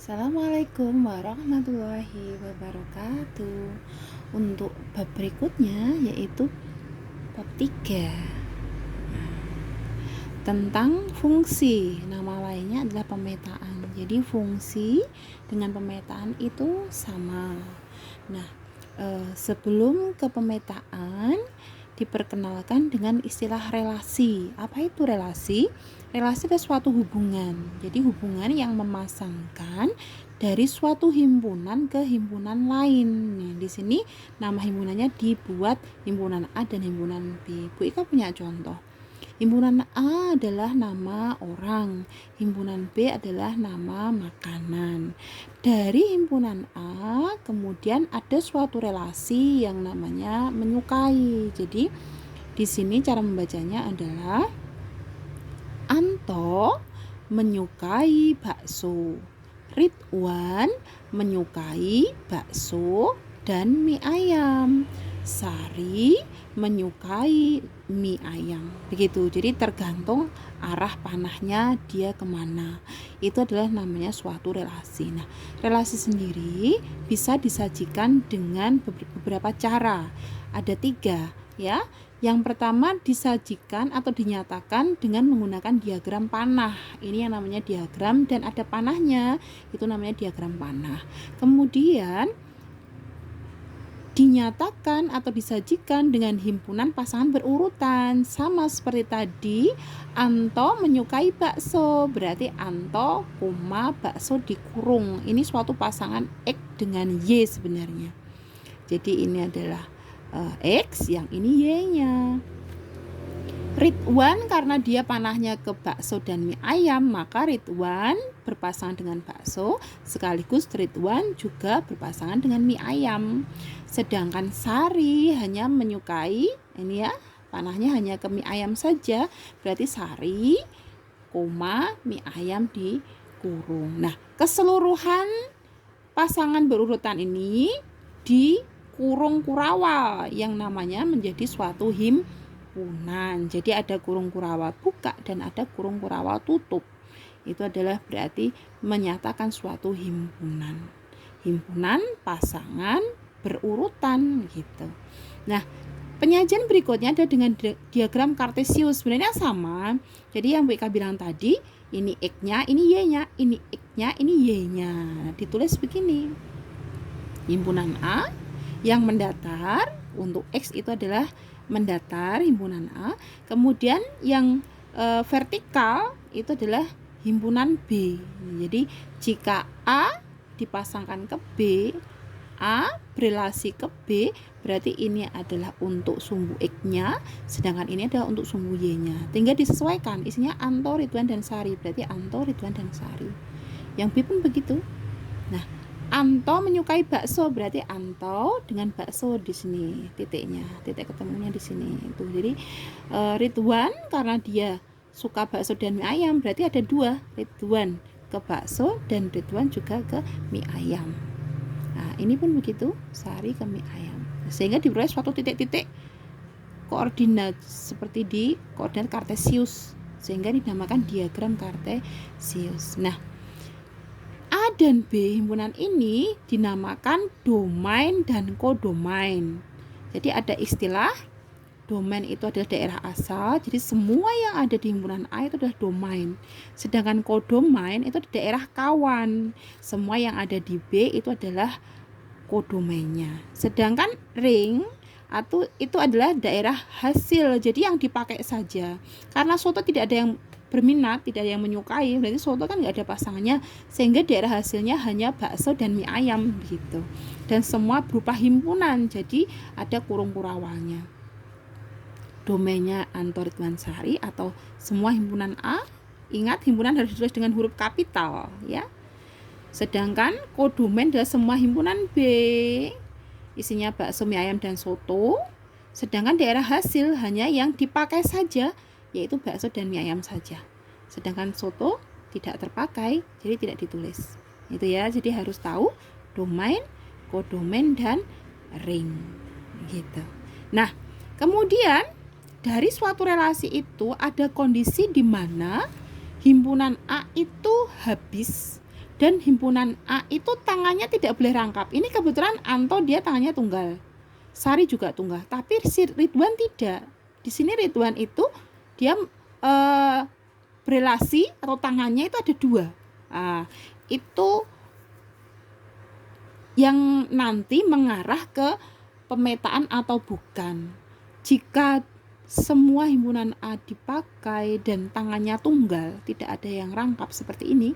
Assalamualaikum warahmatullahi wabarakatuh. Untuk bab berikutnya yaitu bab 3 tentang fungsi. Nama lainnya adalah pemetaan. Jadi fungsi dengan pemetaan itu sama. Nah, sebelum ke pemetaan diperkenalkan dengan istilah relasi. Apa itu relasi? Relasi adalah suatu hubungan. Jadi hubungan yang memasangkan dari suatu himpunan ke himpunan lain. Nah, di sini nama himpunannya dibuat himpunan A dan himpunan B. Bu Ika punya contoh. Himpunan A adalah nama orang, himpunan B adalah nama makanan. Dari himpunan A kemudian ada suatu relasi yang namanya menyukai. Jadi di sini cara membacanya adalah Anto menyukai bakso, Ridwan menyukai bakso dan mie ayam, Sari menyukai mie ayam. Begitu. Jadi tergantung arah panahnya dia kemana. Itu adalah namanya suatu relasi. Nah, relasi sendiri bisa disajikan dengan beberapa cara. Ada 3 ya. Yang pertama disajikan atau dinyatakan dengan menggunakan diagram panah. Ini yang namanya diagram dan ada panahnya. Itu namanya diagram panah. Kemudian dinyatakan atau disajikan dengan himpunan pasangan berurutan. Sama seperti tadi, Anto menyukai bakso. Berarti Anto, bakso dikurung. Ini suatu pasangan X dengan Y sebenarnya. Jadi ini adalah X, yang ini Y-nya. Ridwan karena dia panahnya ke bakso dan mie ayam, maka Ridwan berpasangan dengan bakso, sekaligus Ridwan juga berpasangan dengan mie ayam. Sedangkan Sari hanya menyukai, ini ya, panahnya hanya ke mie ayam saja, berarti Sari, mie ayam dikurung. Nah, keseluruhan pasangan berurutan ini dikurung kurawal yang namanya menjadi suatu himpunan. Jadi ada kurung kurawal buka dan ada kurung kurawal tutup. Itu adalah berarti menyatakan suatu himpunan. Himpunan pasangan berurutan gitu. Nah, penyajian berikutnya ada dengan diagram kartesius. Sebenarnya sama. Jadi yang Bu Ika bilang tadi, ini X-nya, ini Y-nya, ini X-nya, ini Y-nya. Nah, ditulis begini. Himpunan A yang mendatar untuk X itu adalah mendatar himpunan A. Kemudian yang vertikal itu adalah himpunan B. Jadi jika A dipasangkan ke B, A berelasi ke B, berarti ini adalah untuk sumbu X-nya, sedangkan ini adalah untuk sumbu Y-nya. Tinggal disesuaikan, isinya Anto, Ridwan, dan Sari. Berarti Anto, Ridwan, dan Sari. Yang B pun begitu. Nah, Anto menyukai bakso, berarti Anto dengan bakso di sini titiknya, titik ketemunya di sini. Itu jadi Ridwan karena dia suka bakso dan mie ayam, berarti ada 2, Ridwan ke bakso dan Ridwan juga ke mie ayam. Nah, ini pun begitu, Sari ke mie ayam. Sehingga diperoleh suatu titik-titik koordinat seperti di koordinat kartesius, sehingga dinamakan diagram kartesius. Nah, A dan B himpunan ini dinamakan domain dan kodomain. Jadi ada istilah domain itu adalah daerah asal. Jadi semua yang ada di himpunan A itu adalah domain. Sedangkan kodomain itu daerah kawan. Semua yang ada di B itu adalah kodomainnya. Sedangkan ring atau itu adalah daerah hasil. Jadi yang dipakai saja. Karena soto tidak ada yang berminat, tidak ada yang menyukai, berarti soto kan nggak ada pasangannya, sehingga daerah hasilnya hanya bakso dan mie ayam gitu. Dan semua berupa himpunan, jadi ada kurung kurawalnya. Domainnya Anto, Ridwan, Sari atau semua himpunan A. Ingat, himpunan harus ditulis dengan huruf kapital ya. Sedangkan kodomain adalah semua himpunan B, isinya bakso, mie ayam, dan soto. Sedangkan daerah hasil hanya yang dipakai saja, yaitu bakso dan mie ayam saja. Sedangkan soto tidak terpakai, jadi tidak ditulis. Itu ya, jadi harus tahu domain, kodomain, dan ring. Gitu. Nah, kemudian dari suatu relasi itu ada kondisi di mana himpunan A itu habis Dan himpunan A itu tangannya tidak boleh rangkap. Ini kebetulan Anto dia tangannya tunggal, Sari juga tunggal, tapi si Ridwan tidak. Di sini Ridwan itu dia berelasi atau tangannya itu ada dua. Itu yang nanti mengarah ke pemetaan atau bukan. Jika semua himpunan A dipakai dan tangannya tunggal, tidak ada yang rangkap seperti ini,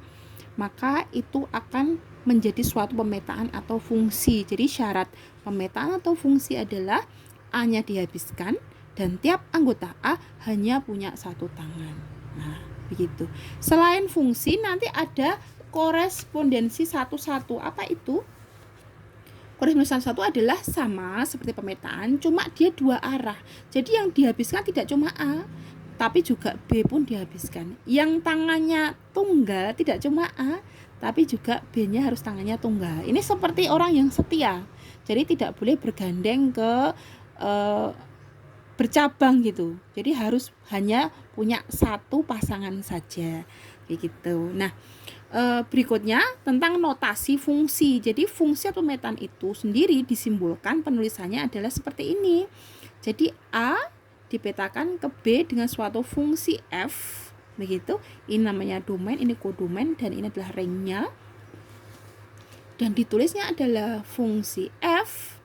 maka itu akan menjadi suatu pemetaan atau fungsi. Jadi syarat pemetaan atau fungsi adalah A-nya dihabiskan dan tiap anggota A hanya punya satu tangan. Nah, begitu. Selain fungsi nanti ada korespondensi satu-satu. Apa itu? Korespondensi satu adalah sama seperti pemetaan, cuma dia dua arah. Jadi yang dihabiskan tidak cuma A, tapi juga B pun dihabiskan. Yang tangannya tunggal tidak cuma A, tapi juga B-nya harus tangannya tunggal. Ini seperti orang yang setia. Jadi tidak boleh bergandeng ke bercabang gitu. Jadi harus hanya punya satu pasangan saja. Kayak gitu. Nah, berikutnya tentang notasi fungsi. Jadi fungsi atau pemetaan itu sendiri disimbolkan penulisannya adalah seperti ini. Jadi A dipetakan ke B dengan suatu fungsi F, begitu. Ini namanya domain, ini kodomain, dan ini adalah ringnya. Dan ditulisnya adalah fungsi F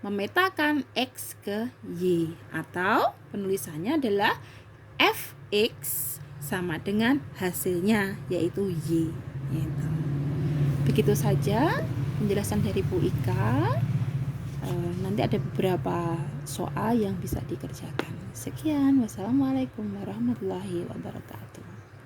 memetakan X ke Y, atau penulisannya adalah Fx sama dengan hasilnya yaitu Y. Gitu. Begitu saja penjelasan dari Bu Ika. Nanti ada beberapa soal yang bisa dikerjakan. Sekian, wassalamualaikum warahmatullahi wabarakatuh.